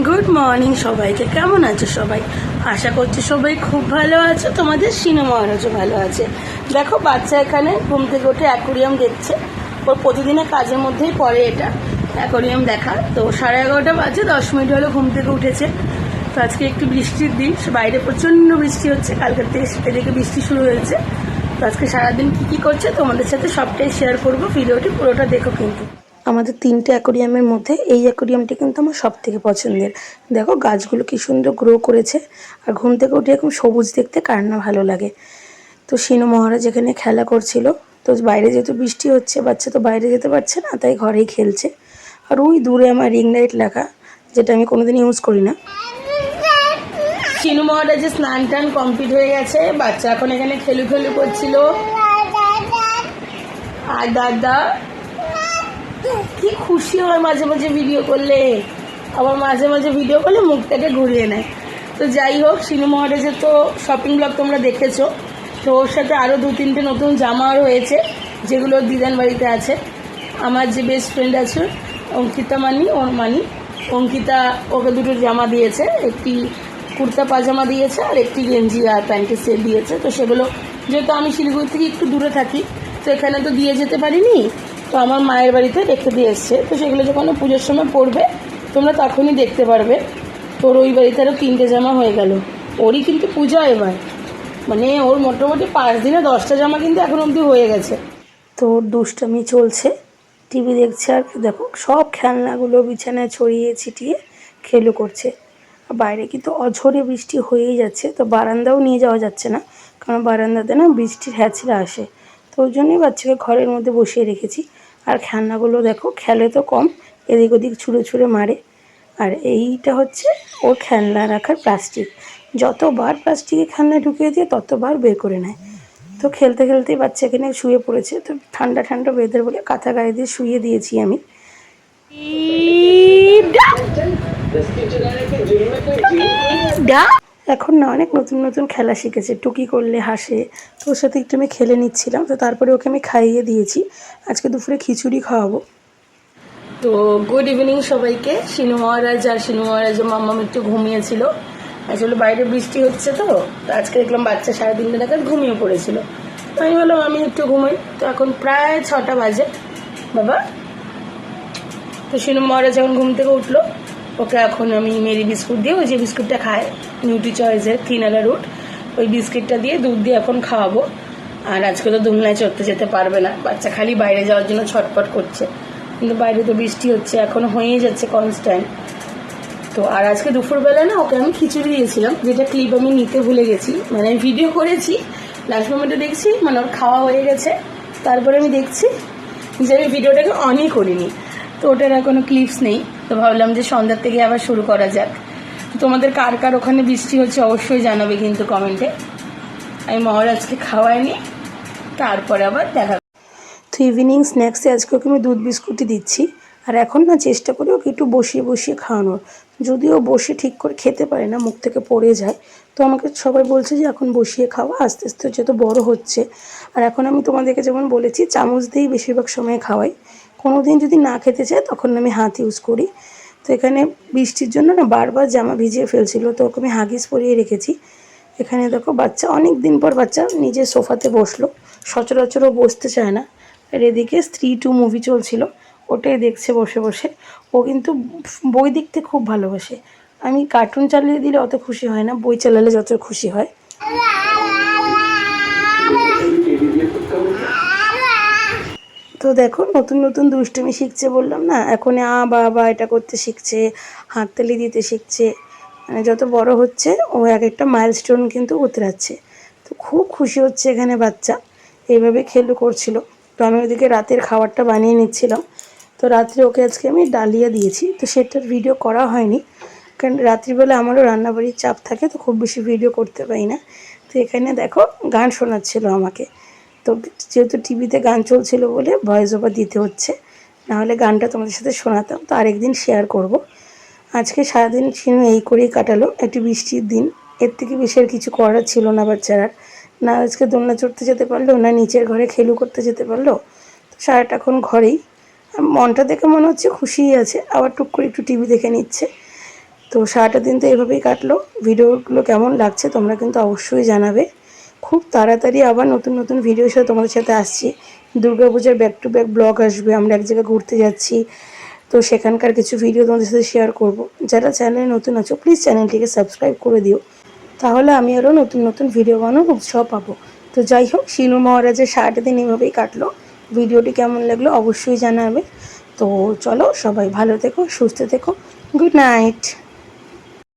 Good morning সবাইকে। কেমন আছো সবাই? আশা করছি সবাই খুব ভালো আছো। তোমাদের সিনো মহারাজও ভালো আছে। দেখো বাচ্চা এখানে ঘুম থেকে উঠে অ্যাকোরিয়াম দেখছে। ওর প্রতিদিনের কাজের মধ্যেই পড়ে এটা, অ্যাকোরিয়াম দেখা। তো 11:30 বাজে, 10 মিনিট হলো ঘুম থেকে উঠেছে। তো আজকে একটু বৃষ্টির দিন, বাইরে প্রচণ্ড বৃষ্টি হচ্ছে, কালকের থেকে এদিকে বৃষ্টি শুরু হয়েছে। তো আজকে সারাদিন কী করছে তোমাদের সাথে সবটাই শেয়ার করবো। ভিডিওটি পুরোটা দেখো। কিন্তু আমাদের 3টে অ্যাকোরিয়ামের মধ্যে এই অ্যাকোরিয়ামটি কিন্তু আমার সব থেকে পছন্দের। দেখো গাছগুলো কি সুন্দর গ্রো করেছে, আর ঘুম থেকে উঠে এরকম সবুজ দেখতে কার না ভালো লাগে। তো সিনু মহারাজ এখানে খেলা করছিল। তো বাইরে যেহেতু বৃষ্টি হচ্ছে, বাচ্চা তো বাইরে যেতে পারছে না, তাই ঘরেই খেলছে। আর ওই দূরে আমার রিং লাইট লাগা, যেটা আমি কোনোদিন ইউজ করি না। সিনু মহারাজের স্নান টান কমপ্লিট হয়ে গেছে, বাচ্চা এখন এখানে খেলু করছিল। আর দাদা কি খুশি হয় মাঝে মাঝে ভিডিও করলে, আবার মাঝে মাঝে ভিডিও করলে মুখটাকে ঘুরিয়ে নেয়। তো যাই হোক, সিনু মহারাজের তো শপিং ব্লগ তোমরা দেখেছো। তো ওর সাথে আরও 2-3টে নতুন জামাও রয়েছে, যেগুলো দিদান বাড়িতে আছে। আমার যে বেস্ট ফ্রেন্ড আছে অঙ্কিতা মানি, অঙ্কিতা ওকে 2টো জামা দিয়েছে, একটি কুর্তা পাজামা দিয়েছে আর একটি গেঞ্জি আর প্যান্টের সেট দিয়েছে। তো সেগুলো যেহেতু আমি শিলিগুড়ি থেকে একটু দূরে থাকি, তো এখানে তো দিয়ে যেতে পারিনি, তো আমার মায়ের বাড়িতে রেখে দিয়ে এসছে। তো সেগুলো যখন পুজোর সময় পড়বে তোমরা তখনই দেখতে পারবে। তোর ওই বাড়িতে আরও 3টে জামা হয়ে গেল। ওরই কিন্তু পূজা এবার, মানে ওর মোটামুটি 5 দিনে 10টা জামা কিন্তু এখন অবধি হয়ে গেছে। তো ওর দুষ্টামি চলছে, টিভি দেখছে। আর দেখো সব খেলনাগুলো বিছানায় ছড়িয়ে ছিটিয়ে খেলু করছে। বাইরে কিন্তু অঝরে বৃষ্টি হয়েই যাচ্ছে, তো বারান্দাও নিয়ে যাওয়া যাচ্ছে না, কারণ বারান্দাতে না বৃষ্টির হ্যাচড়া আসে। তো ওই জন্যই বাচ্চাকে ঘরের মধ্যে বসিয়ে রেখেছি। আর খেলনাগুলো দেখো খেলে তো কম, এদিক ওদিক ছুঁড়ে মারে। আর এইটা হচ্ছে ওর খেলনা রাখার প্লাস্টিক, যতবার প্লাস্টিকে খেলনা ঢুকিয়ে দিয়ে ততবার বের করে নেয়। তো খেলতে খেলতেই বাচ্চাকে নিয়ে শুয়ে পড়েছে। তো ঠান্ডা ওয়েদার বলে কাঁথা গায়ে দিয়ে শুয়ে দিয়েছি আমি। এখন না অনেক নতুন খেলা শিখেছে, টুকি করলে হাসে। তো ওর সাথে একটু আমি খেলে নিচ্ছিলাম। তো তারপরে ওকে আমি খাইয়ে দিয়েছি। আজকে দুপুরে খিচুড়ি খাওয়াবো। তো গুড ইভিনিং সবাইকে। সিনু মহারাজের মাম্মাম একটু ঘুমিয়েছিল। আসলে বাইরে বৃষ্টি হচ্ছে, তো আজকে দেখলাম বাচ্চা 3:30 নাগাদ ঘুমিয়ে পড়েছিল। তো আমি বললাম আমি একটু ঘুমাই। তো এখন প্রায় 6টা বাজে বাবা। তো সিনু মহারাজ যখন ঘুম থেকে উঠলো, ওকে এখন আমি মেরি বিস্কুট দিয়ে, ওই যে বিস্কুটটা খায় নিউট্রি চয়েসের থিনালা রুট, ওই বিস্কিটটা দিয়ে দুধ দিয়ে এখন খাওয়াবো। আর আজকে তো দোলনায় চড়তে যেতে পারবে না, বাচ্চা খালি বাইরে যাওয়ার জন্য ছটপট করছে। কিন্তু বাইরে তো বৃষ্টি হচ্ছে, এখন হয়েই যাচ্ছে কনস্ট্যান্ট। তো আর আজকে দুপুরবেলা না ওকে আমি খিচুড়ি দিয়েছিলাম, যেটা ক্লিপ আমি নিতে ভুলে গেছি। মানে আমি ভিডিও করেছি, লাস্ট মোমেন্টে দেখছি মানে ওর খাওয়া হয়ে গেছে, তারপরে আমি দেখছি যে আমি ভিডিওটাকে অনই করিনি। তো ওটার আর কোনো ক্লিপস নেই। তো ভাবলাম যে সন্ধ্যার থেকে আবার শুরু করা যাক। তোমাদের কার ওখানে বৃষ্টি হচ্ছে অবশ্যই জানাবে কিন্তু কমেন্টে। আমি মহারাজকে খাওয়াইনি, তারপরে আবার দেখা। তো ইভিনিং স্ন্যাক্সে আজকে ওকে আমি দুধ বিস্কুটই দিচ্ছি। আর এখন না চেষ্টা করি ওকে একটু বসিয়ে খাওয়ানোর। যদিও বসে ঠিক করে খেতে পারে না, মুখ থেকে পড়ে যায়। তো আমাকে সবাই বলছে যে এখন বসিয়ে খাওয়া, আস্তে আস্তে যেহেতু বড় হচ্ছে। আর এখন আমি তোমাদেরকে যেমন বলেছি চামচ দিয়েই বেশিরভাগ সময় খাওয়াই। কোনো দিন যদি না খেতে চায় তখন আমি হাত ইউজ করি। তো এখানে বৃষ্টির জন্য না বারবার জামা ভিজিয়ে ফেলছিল, তো ওকে আমি হাগিস পরিয়ে রেখেছি। এখানে দেখো বাচ্চা অনেক দিন পর বাচ্চা নিজের সোফাতে বসলো, সচরাচরও বসতে চায় না। আর এদিকে স্ত্রী 2 মুভি চলছিল, ওটাই দেখছে বসে বসে। ও কিন্তু বই দেখতে খুব ভালোবাসে। আমি কার্টুন চালিয়ে দিলে অত খুশি হয় না, বই চালালে যত খুশি হয়। তো দেখো নতুন দুষ্টুমি শিখছে, বললাম না, এখন বাবা এটা করতে শিখছে, হাততালি দিতে শিখছে। মানে যত বড় হচ্ছে ও এক একটা মাইলস্টোন কিন্তু উতরাচ্ছে। তো খুব খুশি হচ্ছে এখানে বাচ্চা, এইভাবে খেলু করছিল। তো আমি ওদিকে রাতের খাবারটা বানিয়ে নিচ্ছিলাম। তো রাত্রে ওকে আজকে আমি ডালিয়া দিয়েছি, তো সেটার ভিডিও করা হয়নি, কারণ রাত্রিবেলা আমারও রান্নাবাড়ির চাপ থাকে, তো খুব বেশি ভিডিও করতে পারি না। তো এখানে দেখো গান শোনাচ্ছিল আমাকে। তো যেহেতু টিভিতে গান চলছিল বলে ভয়েস ওভার দিতে হচ্ছে, নাহলে গানটা তোমাদের সাথে শোনাতাম। তো আরেকদিন শেয়ার করব। আজকে সারাদিন সিনু এই করেই কাটালো, একটি বৃষ্টির দিন। এর থেকে বেশি আর কিছু করার ছিল না বাচ্চারা। না আজকে দোলনা চড়তে যেতে পারলো, না নিচের ঘরে খেলু করতে যেতে পারলো। তো সারাটা এখন ঘরেই। মনটা দেখে মনে হচ্ছে খুশিই আছে, আবার টুক করে একটু টিভি দেখে নিচ্ছে। তো সারাটা দিন তো এভাবেই কাটলো। ভিডিওগুলো কেমন লাগছে তোমরা কিন্তু অবশ্যই জানাবে। খুব তাড়াতাড়ি আবার নতুন নতুন ভিডিওর সাথে তোমাদের সাথে আসছি। দুর্গাপূজার ব্যাক টু ব্যাক ব্লগ আসবে, আমরা এক জায়গায় ঘুরতে যাচ্ছি, তো সেখানকার কিছু ভিডিও তোমাদের সাথে শেয়ার করব। যারা চ্যানেলে নতুন আছো প্লিজ চ্যানেলটিকে সাবস্ক্রাইব করে দিও, তাহলে আমি আরও নতুন নতুন ভিডিও বানানোর উৎসাহ পাবো। তো যাই হোক, শিলু মহারাজের সারাটা দিন এভাবেই কাটলো। ভিডিওটি কেমন লাগলো অবশ্যই জানাবে। তো চলো, সবাই ভালো থেকো, সুস্থ থেকো, গুড নাইট।